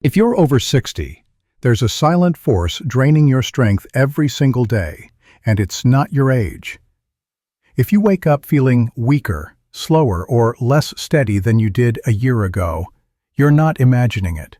If you're over 60, there's a silent force draining your strength every single day, and it's not your age. If you wake up feeling weaker, slower, or less steady than you did a year ago, you're not imagining it.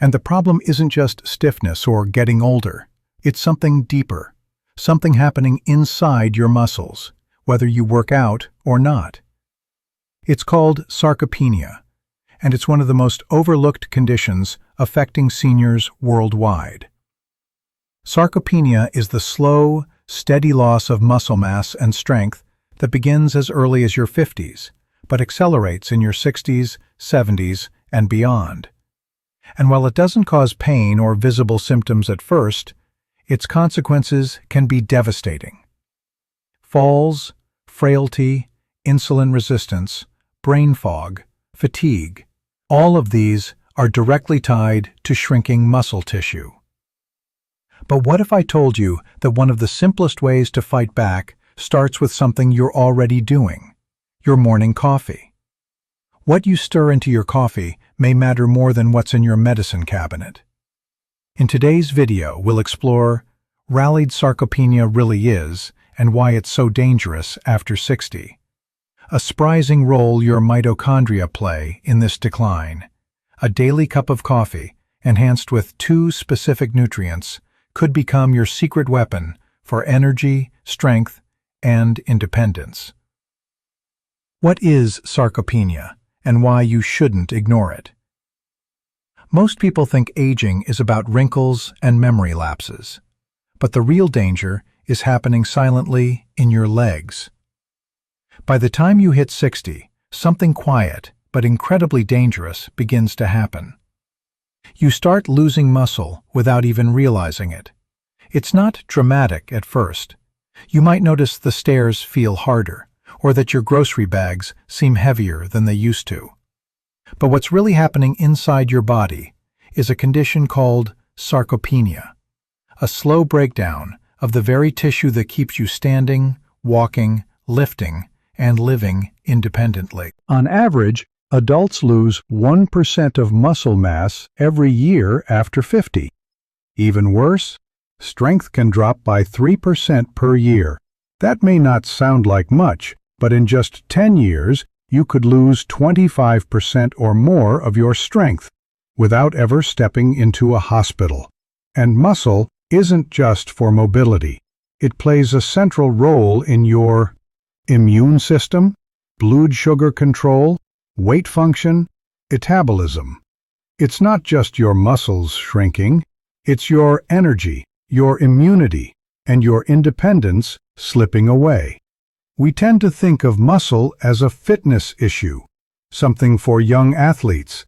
And the problem isn't just stiffness or getting older. It's something deeper, something happening inside your muscles, whether you work out or not. It's called sarcopenia, and it's one of the most overlooked conditions affecting seniors worldwide. Sarcopenia is the slow, steady loss of muscle mass and strength that begins as early as your 50s, but accelerates in your 60s, 70s, and beyond. And while it doesn't cause pain or visible symptoms at first, its consequences can be devastating. Falls, frailty, insulin resistance, brain fog, fatigue, all of these are directly tied to shrinking muscle tissue. But what if I told you that one of the simplest ways to fight back starts with something you're already doing, your morning coffee? What you stir into your coffee may matter more than what's in your medicine cabinet. In today's video, we'll explore rallied sarcopenia really is and why it's so dangerous after 60. A surprising role your mitochondria play in this decline. A daily cup of coffee, enhanced with 2 specific nutrients, could become your secret weapon for energy, strength, and independence. What is sarcopenia, and why you shouldn't ignore it? Most people think aging is about wrinkles and memory lapses, but the real danger is happening silently in your legs. By the time you hit 60, something quiet but incredibly dangerous begins to happen. You start losing muscle without even realizing it. It's not dramatic at first. You might notice the stairs feel harder, or that your grocery bags seem heavier than they used to. But what's really happening inside your body is a condition called sarcopenia, a slow breakdown of the very tissue that keeps you standing, walking, lifting, and living independently. On average, adults lose 1% of muscle mass every year after 50. Even worse, strength can drop by 3% per year. That may not sound like much, but in just 10 years, you could lose 25% or more of your strength without ever stepping into a hospital. And muscle isn't just for mobility. It plays a central role in your immune system, blood sugar control, weight function, metabolism. It's not just your muscles shrinking, it's your energy, your immunity, and your independence slipping away. We tend to think of muscle as a fitness issue, something for young athletes,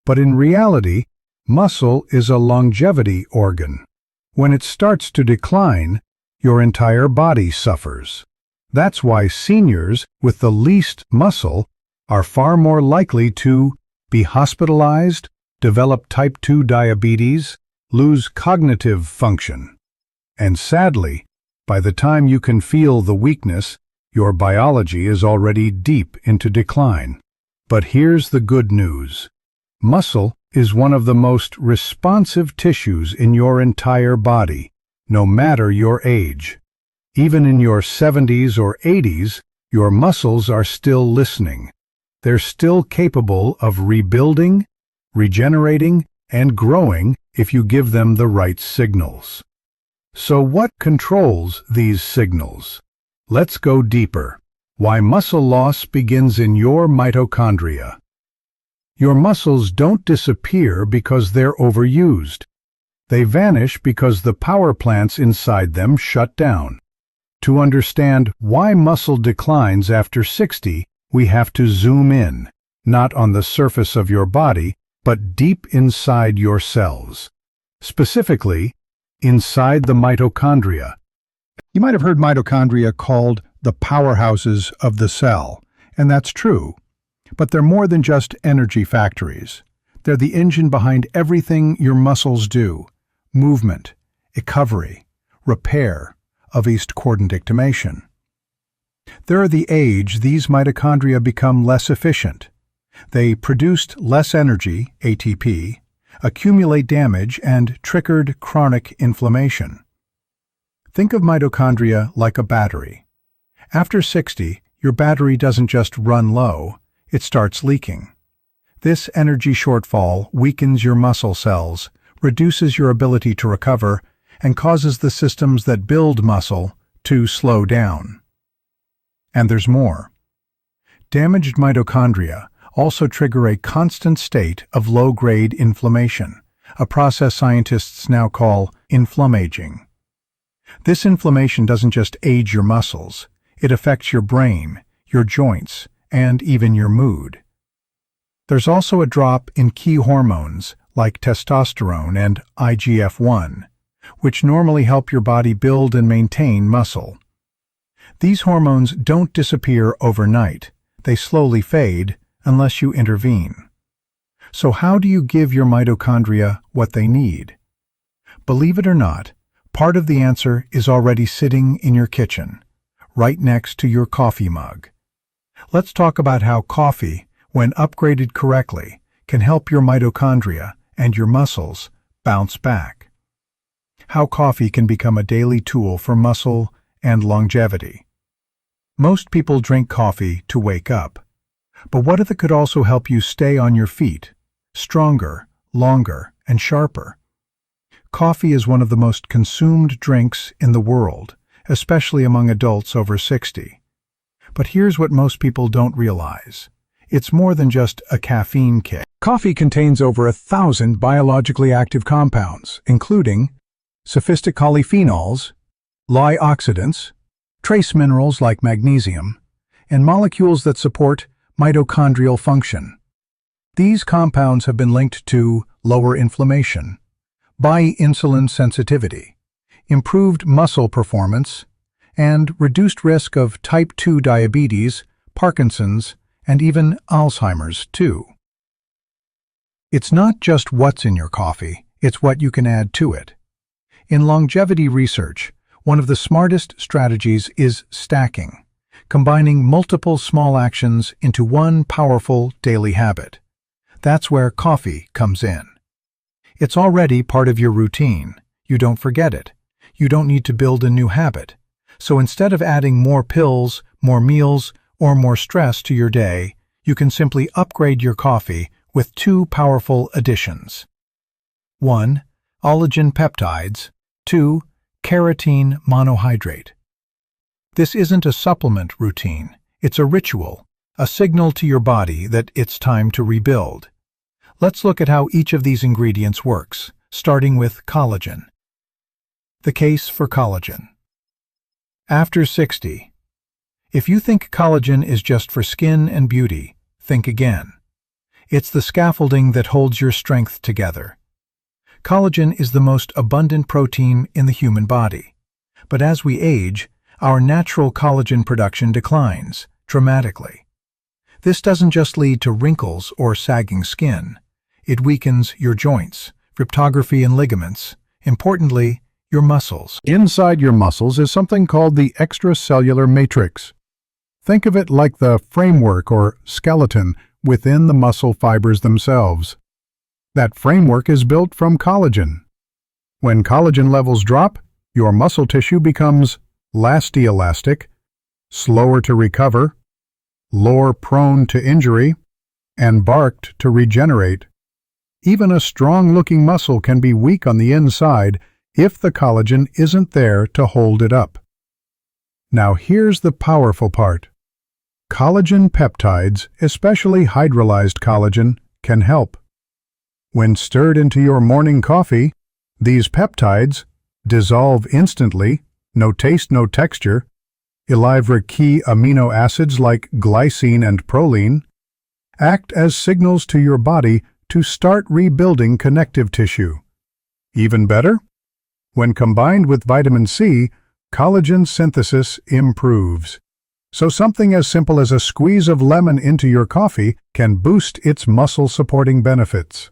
but in reality, muscle is a longevity organ. When it starts to decline, your entire body suffers. That's why seniors with the least muscle are far more likely to be hospitalized, develop type 2 diabetes, lose cognitive function. And sadly, by the time you can feel the weakness, your biology is already deep into decline. But here's the good news. Muscle is one of the most responsive tissues in your entire body, no matter your age. Even in your 70s or 80s, your muscles are still listening. They're still capable of rebuilding, regenerating, and growing if you give them the right signals. So what controls these signals? Let's go deeper. Why muscle loss begins in your mitochondria. Your muscles don't disappear because they're overused. They vanish because the power plants inside them shut down. To understand why muscle declines after 60, we have to zoom in, not on the surface of your body, but deep inside your cells. Specifically, inside the mitochondria. You might have heard mitochondria called the powerhouses of the cell, and that's true. But they're more than just energy factories. They're the engine behind everything your muscles do: movement, recovery, repair, of east coordination. Through the age, these mitochondria become less efficient. They produced less energy, ATP, accumulate damage, and triggered chronic inflammation. Think of mitochondria like a battery. After 60, your battery doesn't just run low, it starts leaking. This energy shortfall weakens your muscle cells, reduces your ability to recover, and causes the systems that build muscle to slow down. And there's more. Damaged mitochondria also trigger a constant state of low-grade inflammation, a process scientists now call inflammaging. This inflammation doesn't just age your muscles, it affects your brain, your joints, and even your mood. There's also a drop in key hormones like testosterone and IGF-1, which normally help your body build and maintain muscle. These hormones don't disappear overnight. They slowly fade unless you intervene. So how do you give your mitochondria what they need? Believe it or not, part of the answer is already sitting in your kitchen, right next to your coffee mug. Let's talk about how coffee, when upgraded correctly, can help your mitochondria and your muscles bounce back. How coffee can become a daily tool for muscle and longevity. Most people drink coffee to wake up. But what if it could also help you stay on your feet, stronger, longer, and sharper? Coffee is one of the most consumed drinks in the world, especially among adults over 60. But here's what most people don't realize. It's more than just a caffeine kick. Coffee contains over 1,000 biologically active compounds, including sophistic polyphenols, lye oxidants, trace minerals like magnesium, and molecules that support mitochondrial function. These compounds have been linked to lower inflammation, insulin sensitivity, improved muscle performance, and reduced risk of type 2 diabetes, Parkinson's, and even Alzheimer's, too. It's not just what's in your coffee, it's what you can add to it. In longevity research, one of the smartest strategies is stacking, combining multiple small actions into one powerful daily habit. That's where coffee comes in. It's already part of your routine. You don't forget it. You don't need to build a new habit. So instead of adding more pills, more meals, or more stress to your day, you can simply upgrade your coffee with two powerful additions. 1. Collagen peptides. 2. Creatine monohydrate. This isn't a supplement routine. It's a ritual, a signal to your body that it's time to rebuild. Let's look at how each of these ingredients works, starting with collagen. The case for collagen. After 60. If you think collagen is just for skin and beauty, think again. It's the scaffolding that holds your strength together. Collagen is the most abundant protein in the human body. But as we age, our natural collagen production declines dramatically. This doesn't just lead to wrinkles or sagging skin. It weakens your joints, cryptography and ligaments, importantly, your muscles. Inside your muscles is something called the extracellular matrix. Think of it like the framework or skeleton within the muscle fibers themselves. That framework is built from collagen. When collagen levels drop, your muscle tissue becomes less elastic, slower to recover, more prone to injury, and barked to regenerate. Even a strong-looking muscle can be weak on the inside if the collagen isn't there to hold it up. Now here's the powerful part. Collagen peptides, especially hydrolyzed collagen, can help. When stirred into your morning coffee, these peptides dissolve instantly, no taste, no texture, elivre key amino acids like glycine and proline, act as signals to your body to start rebuilding connective tissue. Even better, when combined with vitamin C, collagen synthesis improves. So something as simple as a squeeze of lemon into your coffee can boost its muscle-supporting benefits.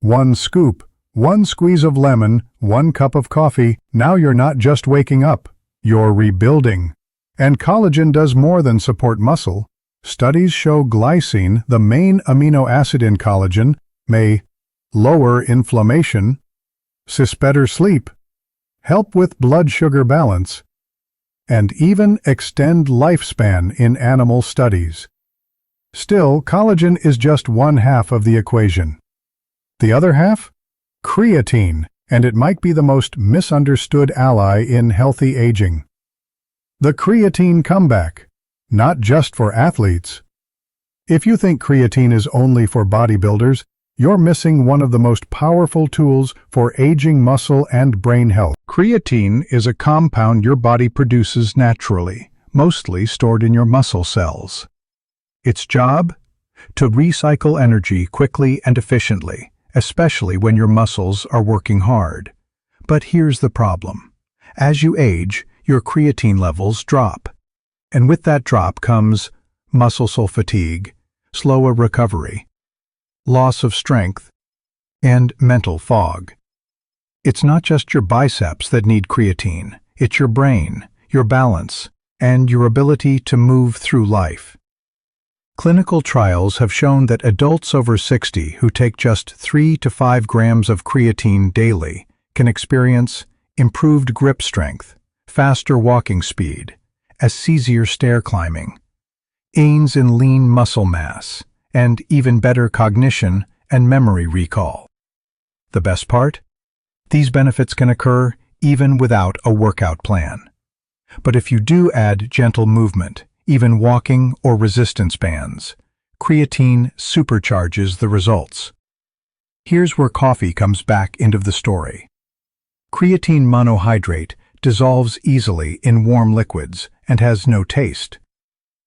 1 scoop, 1 squeeze of lemon, 1 cup of coffee. Now you're not just waking up, you're rebuilding. And collagen does more than support muscle. Studies show glycine, the main amino acid in collagen, may lower inflammation, assist better sleep, help with blood sugar balance, and even extend lifespan in animal studies. Still, collagen is just one half of the equation. The other half? Creatine, and it might be the most misunderstood ally in healthy aging. The creatine comeback, not just for athletes. If you think creatine is only for bodybuilders, you're missing one of the most powerful tools for aging muscle and brain health. Creatine is a compound your body produces naturally, mostly stored in your muscle cells. Its job? To recycle energy quickly and efficiently, especially when your muscles are working hard. But here's the problem. As you age, your creatine levels drop. And with that drop comes muscle fatigue, slower recovery, loss of strength, and mental fog. It's not just your biceps that need creatine, it's your brain, your balance, and your ability to move through life. Clinical trials have shown that adults over 60 who take just 3 to 5 grams of creatine daily can experience improved grip strength, faster walking speed, easier stair climbing, gains in lean muscle mass, and even better cognition and memory recall. The best part? These benefits can occur even without a workout plan. But if you do add gentle movement, even walking or resistance bands, creatine supercharges the results. Here's where coffee comes back into the story. Creatine monohydrate dissolves easily in warm liquids and has no taste.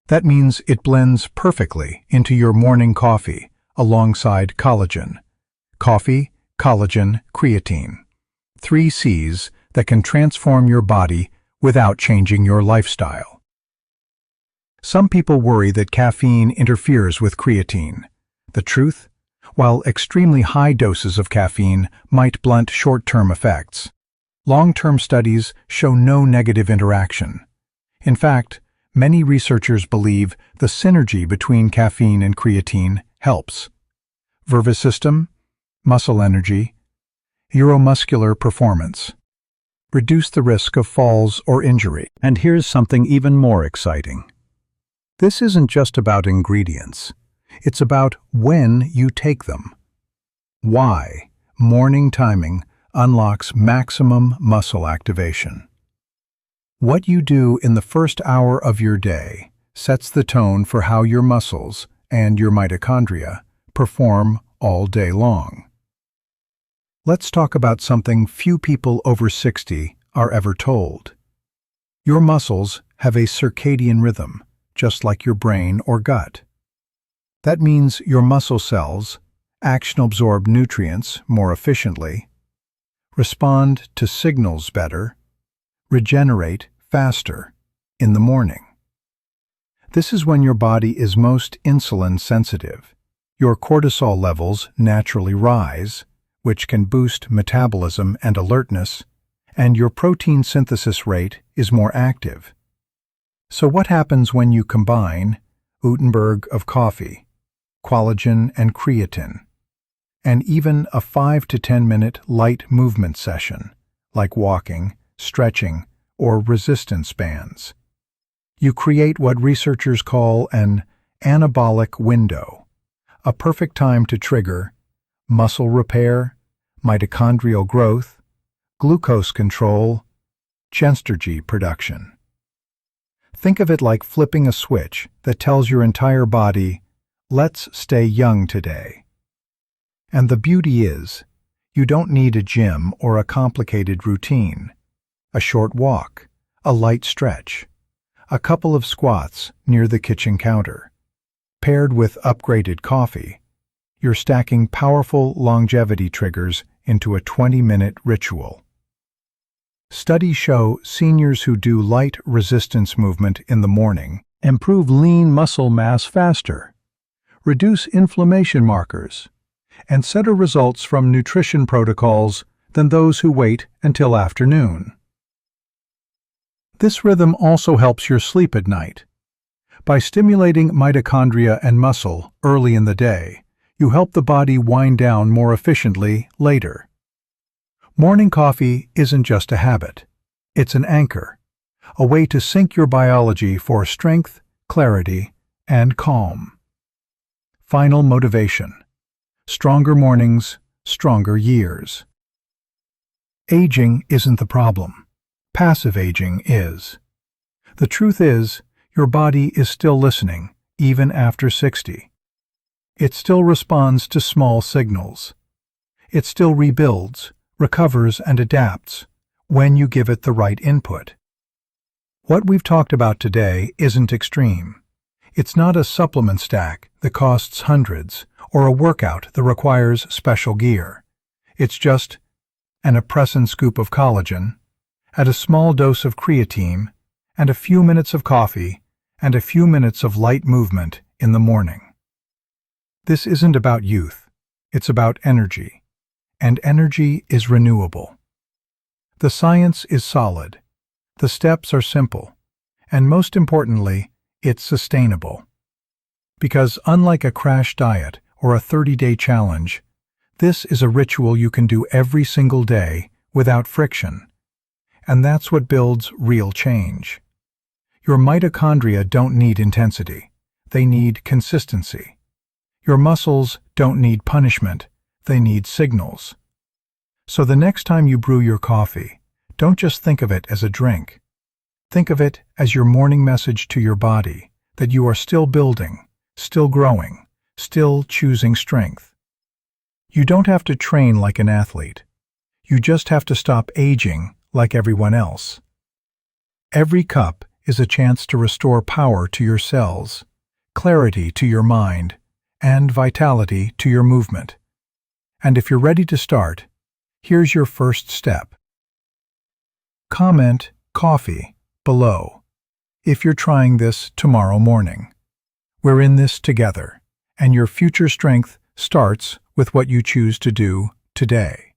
That means it blends perfectly into your morning coffee alongside collagen. Coffee, collagen, creatine. 3 C's that can transform your body without changing your lifestyle. Some people worry that caffeine interferes with creatine. The truth? While extremely high doses of caffeine might blunt short-term effects, long-term studies show no negative interaction. In fact, many researchers believe the synergy between caffeine and creatine helps. Nervous system, muscle energy, neuromuscular performance. Reduce the risk of falls or injury. And here's something even more exciting. This isn't just about ingredients. It's about when you take them. Why? Morning timing unlocks maximum muscle activation. What you do in the first hour of your day sets the tone for how your muscles and your mitochondria perform all day long. Let's talk about something few people over 60 are ever told. Your muscles have a circadian rhythm, just like your brain or gut. That means your muscle cells absorb nutrients more efficiently, respond to signals better, regenerate faster in the morning. This is when your body is most insulin sensitive. Your cortisol levels naturally rise, which can boost metabolism and alertness, and your protein synthesis rate is more active. So what happens when you combine Gutenberg of coffee, collagen and creatine, and even a 5 to 10 minute light movement session, like walking, stretching, or resistance bands? You create what researchers call an anabolic window, a perfect time to trigger muscle repair, mitochondrial growth, glucose control, glycogen production. Think of it like flipping a switch that tells your entire body, let's stay young today. And the beauty is, you don't need a gym or a complicated routine. A short walk, a light stretch, a couple of squats near the kitchen counter. Paired with upgraded coffee, you're stacking powerful longevity triggers into a 20-minute ritual. Studies show seniors who do light resistance movement in the morning improve lean muscle mass faster, reduce inflammation markers, and better results from nutrition protocols than those who wait until afternoon. This rhythm also helps your sleep at night. By stimulating mitochondria and muscle early in the day, You help the body wind down more efficiently later. Morning coffee isn't just a habit. It's an anchor, a way to sync your biology for strength, clarity, and calm. Final motivation. Stronger mornings, stronger years. Aging isn't the problem. Passive aging is. The truth is, your body is still listening, even after 60. It still responds to small signals. It still rebuilds, recovers, and adapts when you give it the right input. What we've talked about today isn't extreme. It's not a supplement stack that costs hundreds or a workout that requires special gear. It's just an oppressant scoop of collagen, add a small dose of creatine, and a few minutes of coffee, and a few minutes of light movement in the morning. This isn't about youth. It's about energy. And energy is renewable. The science is solid. The steps are simple. And most importantly, it's sustainable. Because unlike a crash diet or a 30-day challenge, this is a ritual you can do every single day without friction. And that's what builds real change. Your mitochondria don't need intensity. They need consistency. Your muscles don't need punishment. They need signals. So the next time you brew your coffee, don't just think of it as a drink. Think of it as your morning message to your body that you are still building, still growing, still choosing strength. You don't have to train like an athlete. You just have to stop aging like everyone else. Every cup is a chance to restore power to your cells, clarity to your mind, and vitality to your movement. And if you're ready to start, here's your first step. Comment "coffee" below if you're trying this tomorrow morning. We're in this together, and your future strength starts with what you choose to do today.